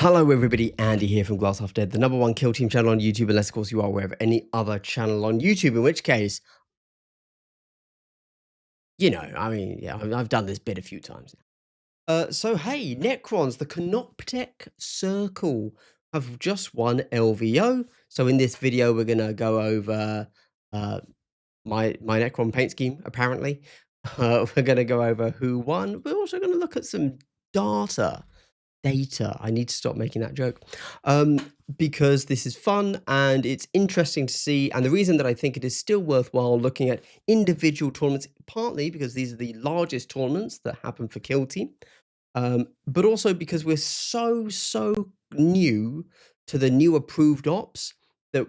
Hello everybody, Andy here from Glass Half Dead, the #1 kill team channel on YouTube, unless of course you are aware of any other channel on YouTube, in which case, yeah, I've done this bit a few times now. So hey, Necrons, the Canoptek Circle have just won LVO. So in this video, we're gonna go over uh, my Necron paint scheme, apparently. We're gonna go over who won. We're also gonna look at some data. I need to stop making that joke. Because this is fun and it's interesting to see. And the reason that I think it is still worthwhile looking at individual tournaments, partly because these are the largest tournaments that happen for Kill Team, but also because we're so new to the new approved ops that,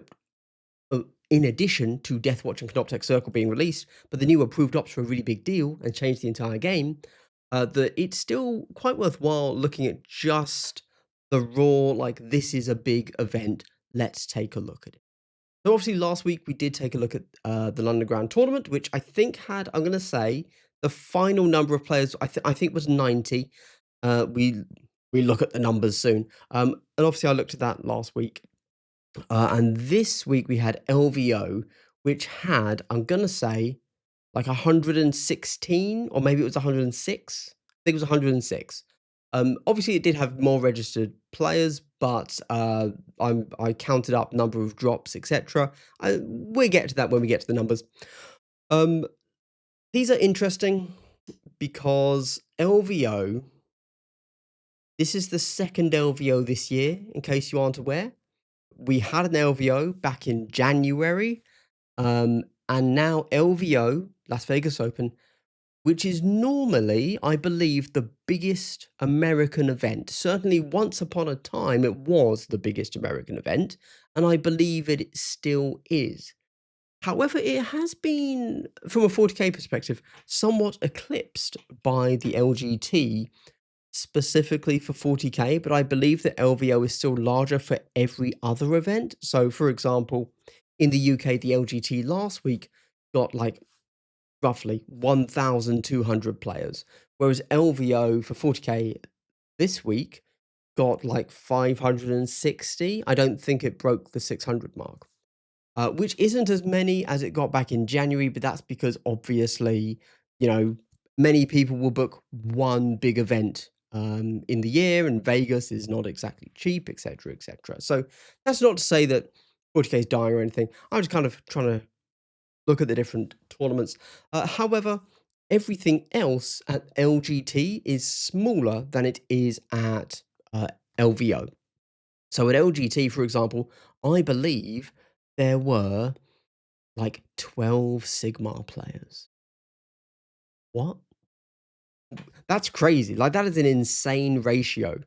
in addition to Deathwatch and Canoptek Circle being released, but the new approved ops were a really big deal and changed the entire game, that it's still quite worthwhile looking at just the raw, like, this is a big event, let's take a look at it. So obviously last week we did take a look at the London Grand Tournament, which I think had, I'm going to say, the final number of players, I think was 90. We look at the numbers soon. And obviously I looked at that last week. And this week we had LVO, which had, I'm going to say, like 116, or maybe it was 106. I think it was 106. Obviously, it did have more registered players, but I counted up number of drops, etc. We'll get to that when we get to the numbers. These are interesting because LVO, this is the second LVO this year, in case you aren't aware. We had an LVO back in January, and now LVO, Las Vegas Open, which is normally, I believe, the biggest American event. Certainly, once upon a time, it was the biggest American event, and I believe it still is. However, it has been, from a 40K perspective, somewhat eclipsed by the LGT, specifically for 40K, but I believe that LVO is still larger for every other event. So, for example, in the UK, the LGT last week got like roughly 1,200 players, whereas LVO for 40K this week got like 560. I don't think it broke the 600 mark, which isn't as many as it got back in January, but that's because obviously, many people will book one big event in the year, and Vegas is not exactly cheap, etc., etc. So that's not to say that 40K is dying or anything. I'm just kind of trying to look at the different tournaments. However, everything else at LGT is smaller than it is at LVO. So at LGT, for example, I believe there were like 12 Sigmar players. What? That's crazy. Like, that is an insane ratio.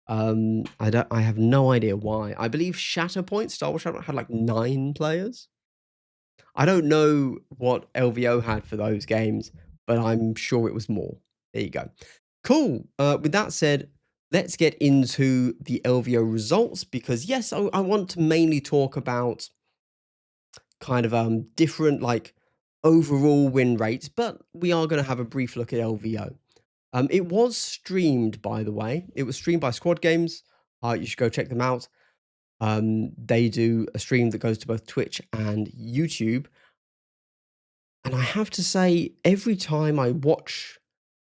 I have no idea why. I believe Shatterpoint, Star Wars Shatterpoint, had like 9 players. I don't know what LVO had for those games, but I'm sure it was more. There you go. Cool. With that said, let's get into the LVO results, because yes, I want to mainly talk about kind of different, like, overall win rates, but we are going to have a brief look at LVO. It was streamed, by the way. It was streamed by Squad Games. You should go check them out. They do a stream that goes to both Twitch and YouTube. And I have to say, every time I watch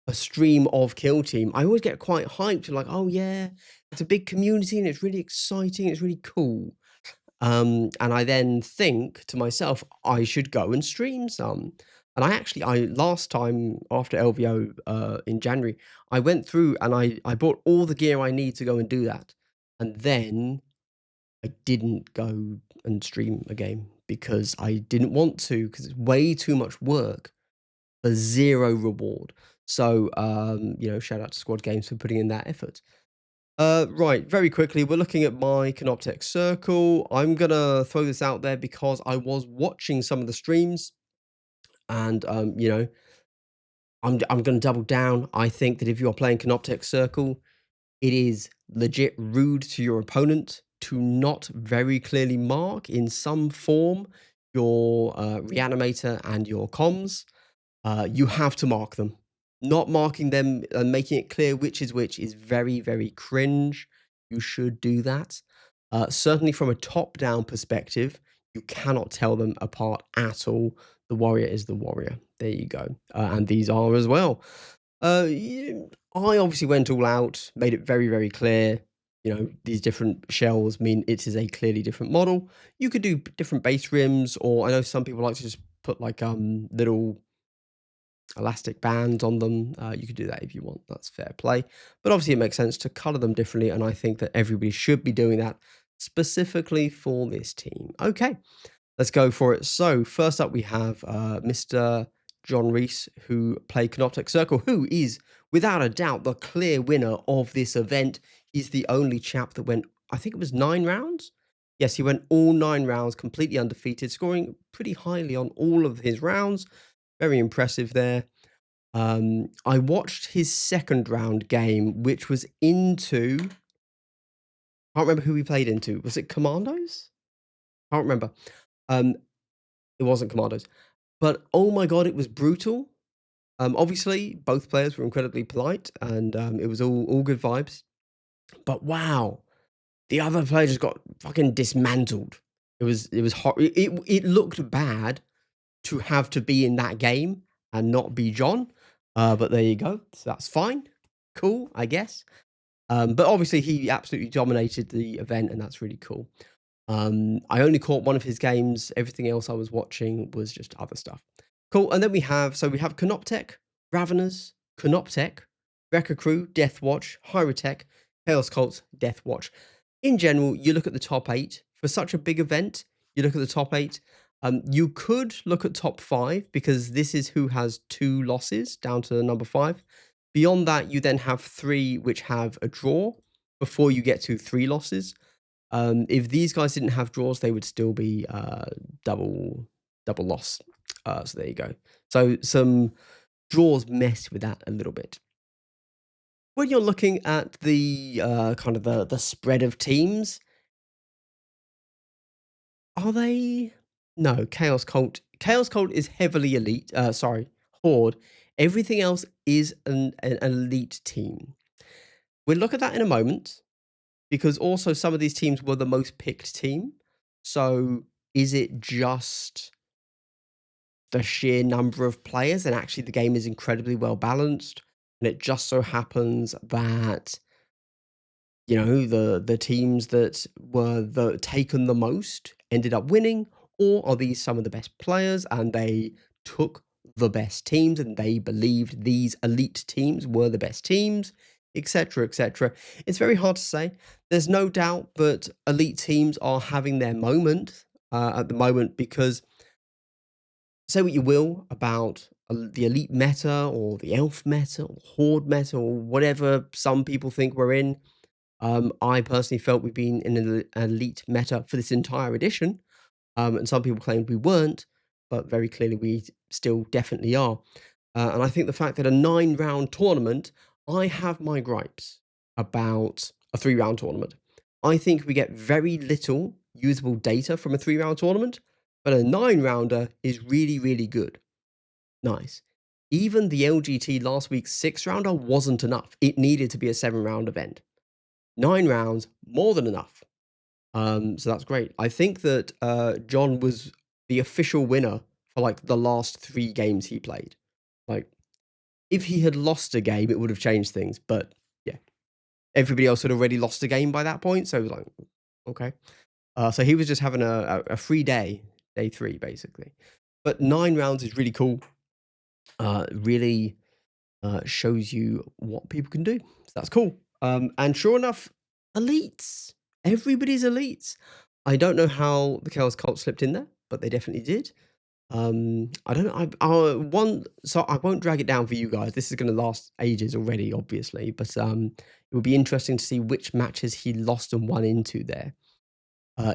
a stream of Kill Team, I always get quite hyped. Like, oh yeah, it's a big community and it's really exciting. It's really cool. And I then think to myself, I should go and stream some. And I last time after LVO in January, I went through and I bought all the gear I need to go and do that. And then I didn't go and stream a game because I didn't want to, because it's way too much work for zero reward. So, shout out to Squad Games for putting in that effort. Right, very quickly, we're looking at my Canoptek Circle. I'm gonna throw this out there because I was watching some of the streams, and I'm gonna double down. I think that if you're playing Canoptek Circle, it is legit rude to your opponent to not very clearly mark in some form your reanimator and your comms. You have to mark them. Not marking them and making it clear which is very, very cringe. you should do that. Certainly from a top-down perspective, you cannot tell them apart at all. The warrior is the warrior. There you go. And these are as well. I obviously went all out, made it very, very clear. These different shells mean it is a clearly different model. You could do different base rims, or I know some people like to just put like little elastic bands on them. You could do that if you want. That's fair play. But obviously it makes sense to color them differently, and I think that everybody should be doing that specifically for this team. Okay, let's go for it. So first up we have Mr. John Reese, who played Canoptek Circle, who is without a doubt the clear winner of this event. He's the only chap that went, I think it was 9 rounds. Yes, he went all 9 rounds completely undefeated, scoring pretty highly on all of his rounds. Very impressive there. I watched his second round game, which was into, I can't remember who he played into. Was it Commandos? I can't remember. It wasn't Commandos. But oh my God, it was brutal. Obviously, both players were incredibly polite, and it was all good vibes. But wow, the other player just got fucking dismantled. It was it looked bad to have to be in that game and not be John. But there you go. So that's fine. Cool, I guess. But obviously he absolutely dominated the event, and that's really cool. I only caught one of his games. Everything else I was watching was just other stuff. Cool. And then we have Canoptek, Raveners, Canoptek, Wrecker Crew, Deathwatch, Hyrotech, Chaos Cults, Deathwatch. In general, you look at the top 8. For such a big event, you look at the top 8. You could look at top 5, because this is who has 2 losses down to number 5. Beyond that, you then have 3 which have a draw before you get to 3 losses. If these guys didn't have draws, they would still be double loss. So there you go. So some draws mess with that a little bit. When you're looking at the kind of the spread of teams, are they? No, Chaos Cult. Chaos Cult is heavily elite. Sorry, Horde. Everything else is an elite team. We'll look at that in a moment, because also some of these teams were the most picked team. So is it just the sheer number of players, and actually the game is incredibly well balanced, and it just so happens that the teams that were taken the most ended up winning? Or are these some of the best players and they took the best teams and they believed these elite teams were the best teams, etc., etc.? It's very hard to say. There's no doubt that elite teams are having their moment at the moment, because say what you will about the elite meta or the elf meta or horde meta or whatever some people think we're in. I personally felt we've been in an elite meta for this entire edition, and some people claimed we weren't, but very clearly we still definitely are. And I think the fact that a 9-round tournament, I have my gripes about a 3-round tournament. I think we get very little usable data from a 3-round tournament, but a 9-rounder is really, really good. Nice. Even the LGT last week's 6-rounder wasn't enough. It needed to be a 7-round event. 9 rounds, more than enough. So that's great. I think that John was the official winner for like the last 3 games he played. Like, if he had lost a game, it would have changed things. But yeah, everybody else had already lost a game by that point. So it was like, okay. So he was just having a free day 3, basically. But 9 rounds is really cool. Really shows you what people can do. So that's cool. And sure enough, elites. Everybody's elites. I don't know how the Chaos Cult slipped in there, but they definitely did. I don't know. So I won't drag it down for you guys. This is going to last ages already, obviously. But it would be interesting to see which matches he lost and won into there.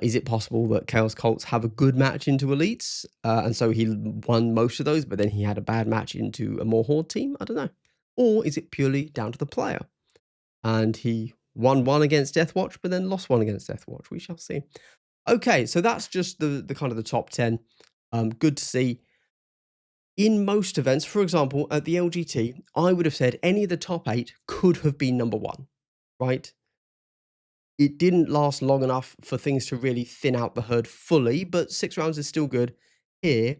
Is it possible that Chaos Cults have a good match into elites, and so he won most of those, but then he had a bad match into a more horde team? I don't know. Or is it purely down to the player, and he won one against Deathwatch, but then lost one against Deathwatch? We shall see. Okay, so that's just the kind of the top 10. Good to see. In most events, for example, at the LGT, I would have said any of the top 8 could have been number 1, right? It didn't last long enough for things to really thin out the herd fully, but 6 rounds is still good. Here,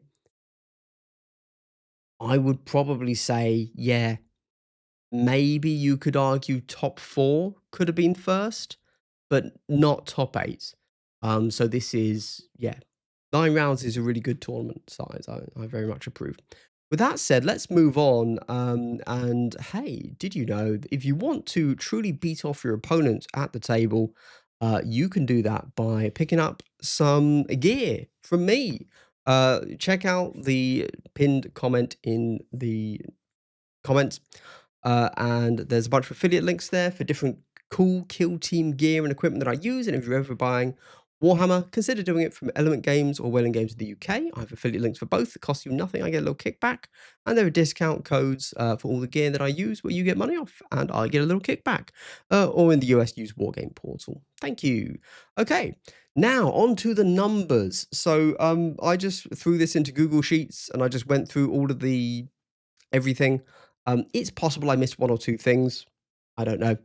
I would probably say, yeah, maybe you could argue top 4 could have been first, but not top 8. So this is, yeah, 9 rounds is a really good tournament size. I very much approve. With that said, let's move on. And hey, did you know that if you want to truly beat off your opponent at the table, you can do that by picking up some gear from me. Check out the pinned comment in the comments. And there's a bunch of affiliate links there for different cool kill team gear and equipment that I use. And if you're ever buying Warhammer, consider doing it from Element Games or Whaling Games in the UK. I have affiliate links for both. It costs you nothing. I get a little kickback. And there are discount codes for all the gear that I use where you get money off and I get a little kickback. Or in the US, use Wargame Portal. Thank you. Okay. Now on to the numbers. So I just threw this into Google Sheets and I just went through all of the everything. It's possible I missed 1 or 2 things. I don't know.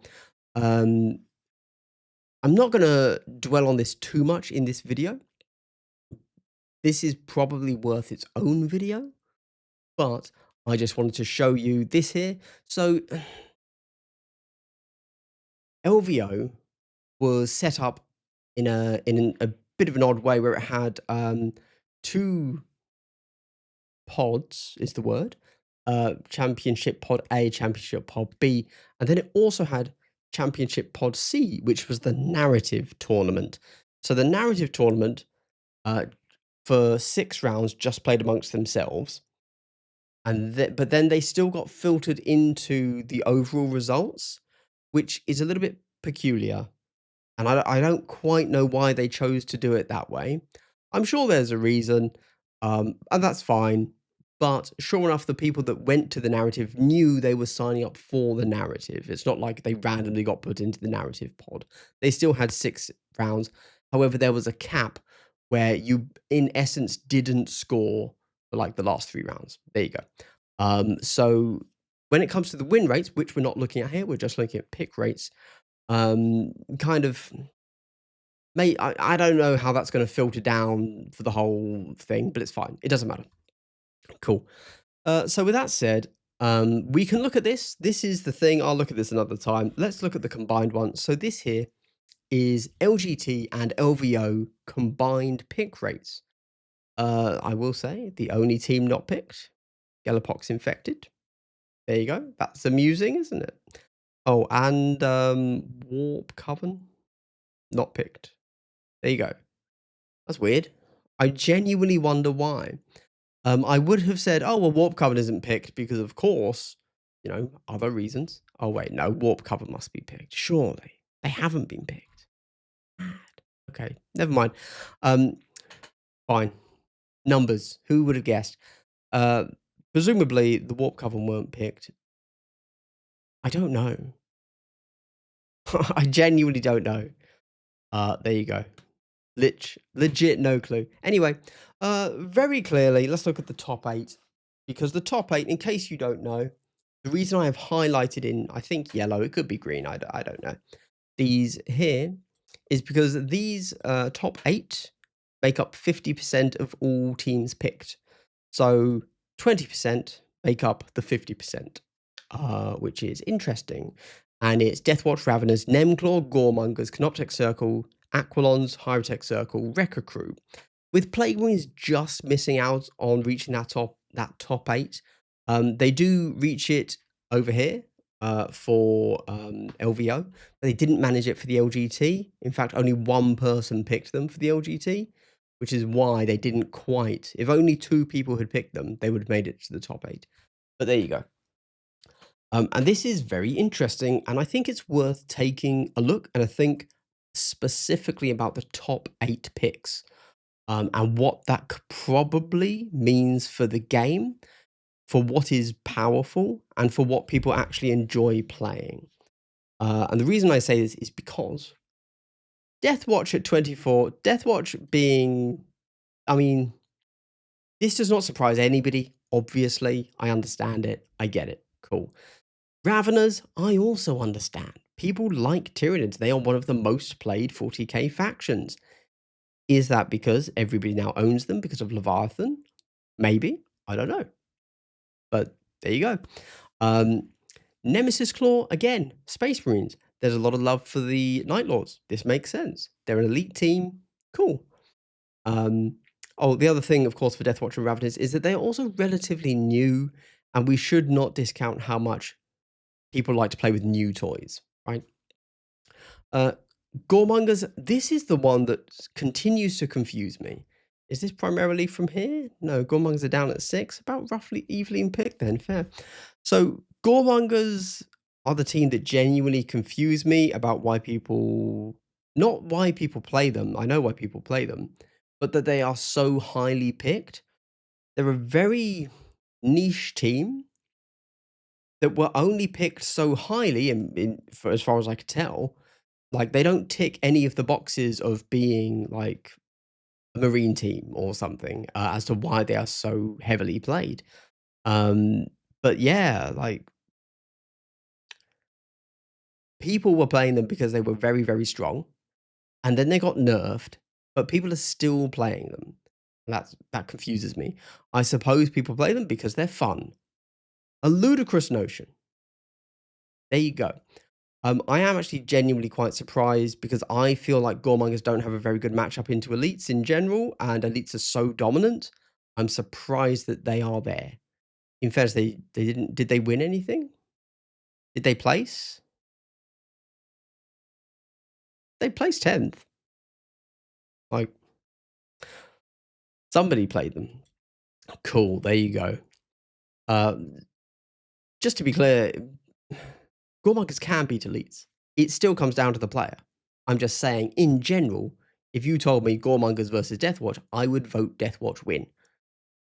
I'm not gonna dwell on this too much in this video. This is probably worth its own video, but I just wanted to show you this here. So LVO was set up in a bit of an odd way where it had 2 pods is the word. Championship Pod A, Championship Pod B, and then it also had Championship Pod C, which was the narrative tournament. So the narrative tournament, for 6 rounds, just played amongst themselves, and but then they still got filtered into the overall results, which is a little bit peculiar. And I don't quite know why they chose to do it that way. I'm sure there's a reason, and that's fine. But sure enough, the people that went to the narrative knew they were signing up for the narrative. It's not like they randomly got put into the narrative pod. They still had 6 rounds. However, there was a cap where you, in essence, didn't score for like the last 3 rounds. There you go. So when it comes to the win rates, which we're not looking at here, we're just looking at pick rates. Kind of, I don't know how that's going to filter down for the whole thing, but it's fine. It doesn't matter. Cool. So with that said, we can look at this. This is the thing. I'll look at this another time. Let's look at the combined one. So this here is LGT and LVO combined pick rates. I will say the only team not picked, Galapox infected. There you go. That's amusing, isn't it? Oh, and Warp Coven, not picked. There you go. That's weird. I genuinely wonder why. I would have said, oh, well, Warp Coven isn't picked because, of course, you know, other reasons. Oh, wait, no, Warp Coven must be picked. Surely. They haven't been picked. Okay, never mind. Fine. Numbers. Who would have guessed? Presumably, the Warp Coven weren't picked. I don't know. I genuinely don't know. There you go. Legit no clue. Anyway, very clearly, let's look at the top 8. Because the top 8, in case you don't know, the reason I have highlighted in, I think, yellow, it could be green, I don't know, these here, is because these top 8 make up 50% of all teams picked. So 20% make up the 50%, which is interesting. And it's Deathwatch, Raveners, Nemclaw, Goremongers, Canoptek Circle, Aquilons, Hyrotech Circle, Wrecker Crew, with Plague Marines just missing out on reaching that top 8. They do reach it over here for LVO, but they didn't manage it for the LGT. In fact, only 1 person picked them for the LGT, which is why they didn't quite. If only 2 people had picked them, they would have made it to the top 8. But there you go. And this is very interesting, and I think it's worth taking a look and a think specifically about the top 8 picks, and what that probably means for the game, for what is powerful, and for what people actually enjoy playing. And the reason I say this is because Deathwatch at 24, Deathwatch being, I mean, this does not surprise anybody, obviously. I understand it. I get it. Cool. Raveners, I also understand, people like Tyranids. They are one of the most played 40k factions. Is that because everybody now owns them because of Leviathan? Maybe. I don't know. But there you go. Nemesis Claw, again, Space Marines. There's a lot of love for the Night Lords. This makes sense. They're an elite team. Cool. The other thing, of course, for Deathwatch and Ravenous is that they're also relatively new, and we should not discount how much people like to play with new toys, right? Goremongers, this is the one that continues to confuse me. Is this primarily from here? No, Goremongers are down at 6, about roughly evenly picked then, fair. So Goremongers are the team that genuinely confuse me about why people, not why people play them, I know why people play them, but that they are so highly picked. They're a very niche team that were only picked so highly, for as far as I could tell. Like, they don't tick any of the boxes of being like a Marine team or something as to why they are so heavily played. But yeah, like, people were playing them because they were very, very strong, and then they got nerfed, but people are still playing them. That confuses me. I suppose people play them because they're fun. A ludicrous notion. There you go. I am actually genuinely quite surprised because I feel like Goremongers don't have a very good matchup into elites in general, and elites are so dominant. I'm surprised that they are there. In fairness, they didn't. Did they win anything? Did they place? They placed 10th. Like, somebody played them. Cool. There you go. Just to be clear, Goremongers can beat elites. It still comes down to the player. I'm just saying, in general, if you told me Goremongers versus Deathwatch, I would vote Deathwatch win.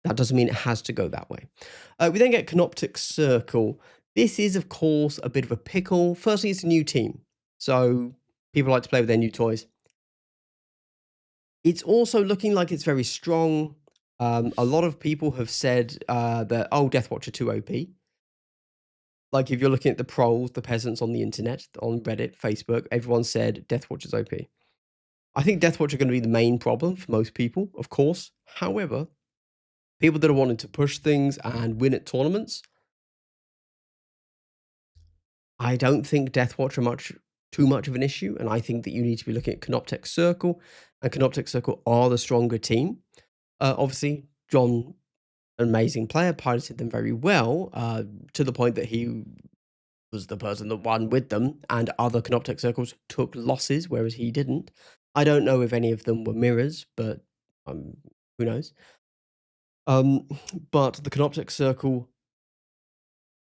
That doesn't mean it has to go that way. We then get Canoptek Circle. This is, of course, a bit of a pickle. Firstly, it's a new team, so people like to play with their new toys. It's also looking like it's very strong. A lot of people have said that, oh, Deathwatch are too OP. Like, if you're looking at the proles, the peasants on the internet, on Reddit, Facebook, everyone said Deathwatch is OP. I think Deathwatch are going to be the main problem for most people, of course. However, people that are wanting to push things and win at tournaments, I don't think Deathwatch are too much of an issue, and I think that you need to be looking at Canoptek Circle, and Canoptek Circle are the stronger team. Obviously, John, an amazing player, piloted them very well, to the point that he was the person that won with them, and other Canoptek Circles took losses, whereas he didn't. I don't know if any of them were mirrors, but who knows? But the Canoptek Circle,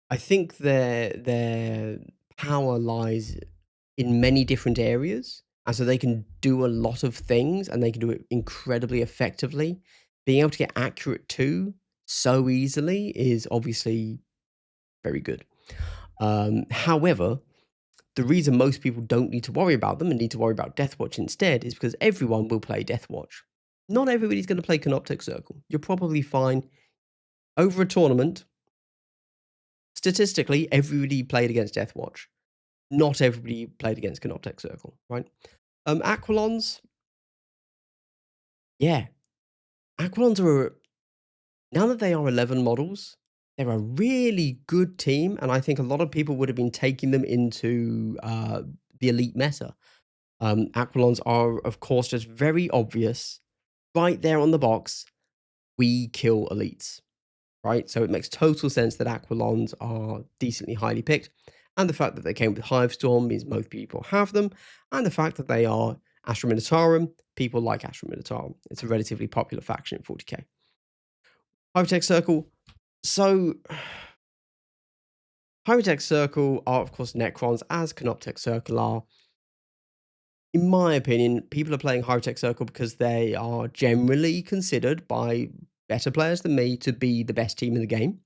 I think their power lies in many different areas, and so they can do a lot of things, and they can do it incredibly effectively. Being able to get accurate too so easily is obviously very good. However, the reason most people don't need to worry about them and need to worry about Deathwatch instead is because everyone will play Deathwatch. Not everybody's going to play Canoptek Circle. You're probably fine. Over a tournament, statistically, everybody played against Deathwatch. Not everybody played against Canoptek Circle, right? Aquilons, yeah. Aquilons are, now that they are 11 models, they're a really good team, and I think a lot of people would have been taking them into the elite meta. Aquilons are, of course, just very obvious. Right there on the box, we kill elites, right? So it makes total sense that Aquilons are decently highly picked. And the fact that they came with Hivestorm means most people have them. And the fact that they are Astra Minotaurum, people like Astra Minotaurum. It's a relatively popular faction in 40k. Pyrotech Circle. So, Pyrotech Circle are, of course, Necrons, as Canoptek Circle are. In my opinion, people are playing Pyrotech Circle because they are generally considered by better players than me to be the best team in the game.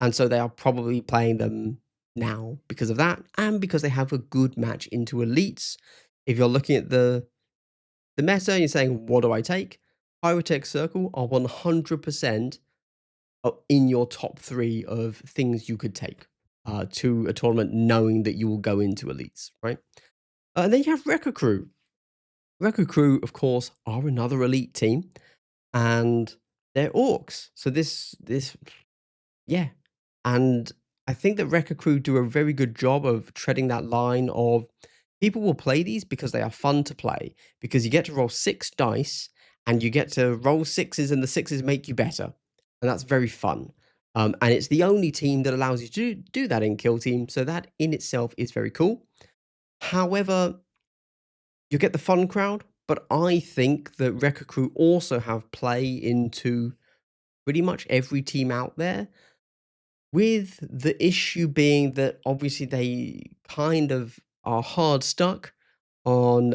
And so they are probably playing them now because of that, and because they have a good match into elites. If you're looking at the meta and you're saying, what do I take? Pyrotech Circle are 100% in your top 3 of things you could take. to a tournament knowing that you will go into elites, right? And then you have Wrecker Crew. Wrecker Crew, of course, are another elite team, and they're orcs. So yeah. And I think that Wrecker Crew do a very good job of treading that line of people will play these because they are fun to play, because you get to roll 6 dice and you get to roll sixes and the sixes make you better. And that's very fun. And it's the only team that allows you to do that in Kill Team. So that in itself is very cool. However, you get the fun crowd, but I think that Wrecker Crew also have play into pretty much every team out there, with the issue being that obviously they kind of are hard stuck on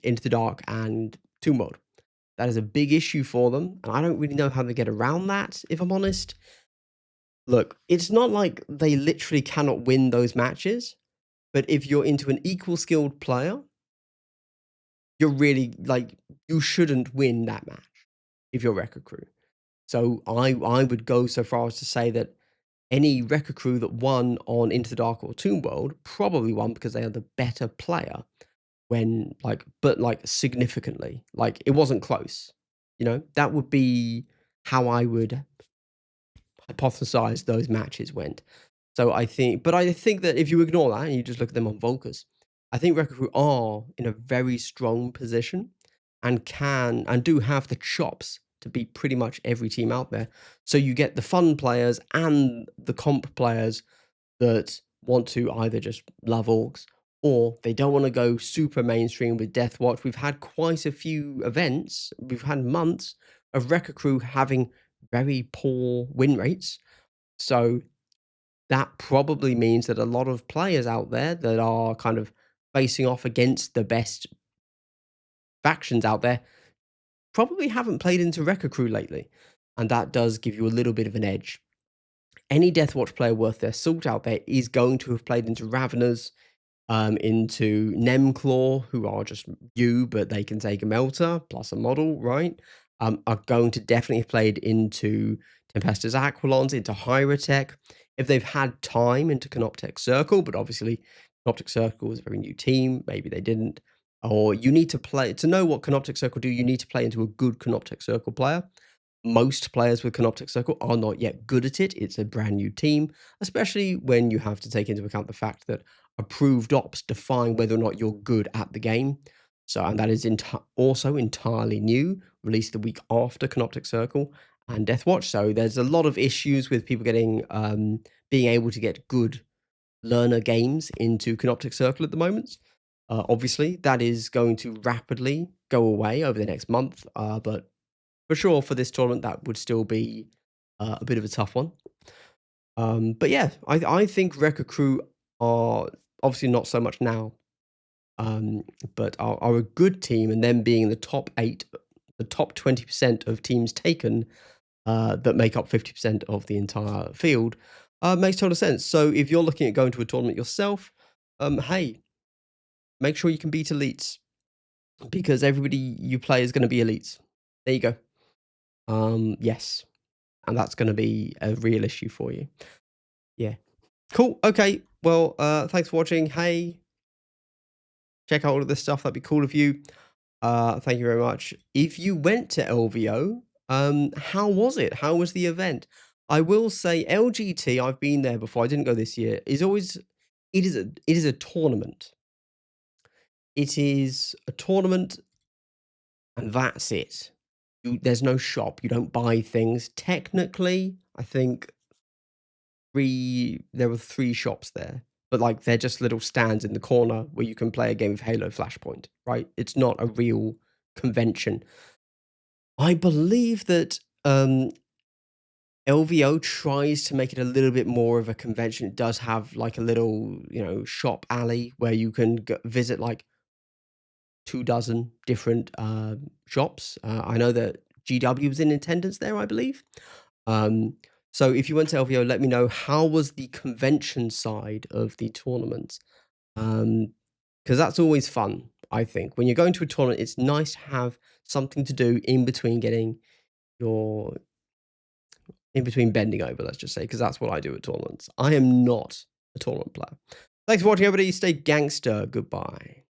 Into the Dark and Tomb World. That is a big issue for them, and I don't really know how they get around that, if I'm honest. Look, it's not like they literally cannot win those matches, but if you're into an equal skilled player, you're really like you shouldn't win that match if you're Wrecker Crew. So I would go so far as to say that any Wrecker Crew that won on Into the Dark or Tomb World probably won because they are the better player when but significantly. Like it wasn't close. You know, that would be how I would hypothesize those matches went. So I think that if you ignore that and you just look at them on Volkers, I think Wrecker Crew are in a very strong position and can and do have the chops to beat pretty much every team out there. So you get the fun players and the comp players that want to either just love orcs or they don't want to go super mainstream with Death Watch. We've had quite a few events, we've had months of Wrecker Crew having very poor win rates. So that probably means that a lot of players out there that are kind of facing off against the best factions out there probably haven't played into Wrecker Crew lately. And that does give you a little bit of an edge. Any Deathwatch player worth their salt out there is going to have played into Raveners, into Nemclaw, who are just you, but they can take a melter plus a model, right? Are going to definitely have played into Tempestus Aquilons, into Hyrotech. If they've had time into Canoptek Circle, but obviously Canoptek Circle is a very new team, maybe they didn't. Or you need to play to know what Canoptek Circle do, you need to play into a good Canoptek Circle player. Most players with Canoptek Circle are not yet good at it. It's a brand new team, especially when you have to take into account the fact that approved ops define whether or not you're good at the game. So, and that is also entirely new, released the week after Canoptek Circle and Deathwatch. So there's a lot of issues with people getting being able to get good learner games into Canoptek Circle at the moment. Obviously, that is going to rapidly go away over the next month, but for sure for this tournament, that would still be a bit of a tough one. But yeah, I think Wrecker Crew are obviously not so much now, but are a good team, and them being in the top 8, the top 20% of teams taken that make up 50% of the entire field makes total sense. So if you're looking at going to a tournament yourself, hey, make sure you can beat elites because everybody you play is going to be elites. There you go. Yes, and that's going to be a real issue for you. Yeah. Cool. Okay. Well, thanks for watching. Hey, check out all of this stuff. That'd be cool of you. Thank you very much. If you went to LVO, how was it? How was the event? I will say LGT, I've been there before. I didn't go this year. Is always it is a tournament. It is a tournament and that's it. There's no shop. You don't buy things. Technically, I think there were 3 shops there, but, like, they're just little stands in the corner where you can play a game of Halo Flashpoint, right? It's not a real convention. I believe that, LVO tries to make it a little bit more of a convention. It does have, like, a little, shop alley where you can visit, like, 2 dozen different, shops. I know that GW was in attendance there, I believe. Um, so if you went to LVO, let me know how was the convention side of the tournament, because that's always fun. I think when you're going to a tournament, it's nice to have something to do in between getting your in between bending over, let's just say, because that's what I do at tournaments. I am not a tournament player. Thanks for watching, everybody. Stay gangster. Goodbye.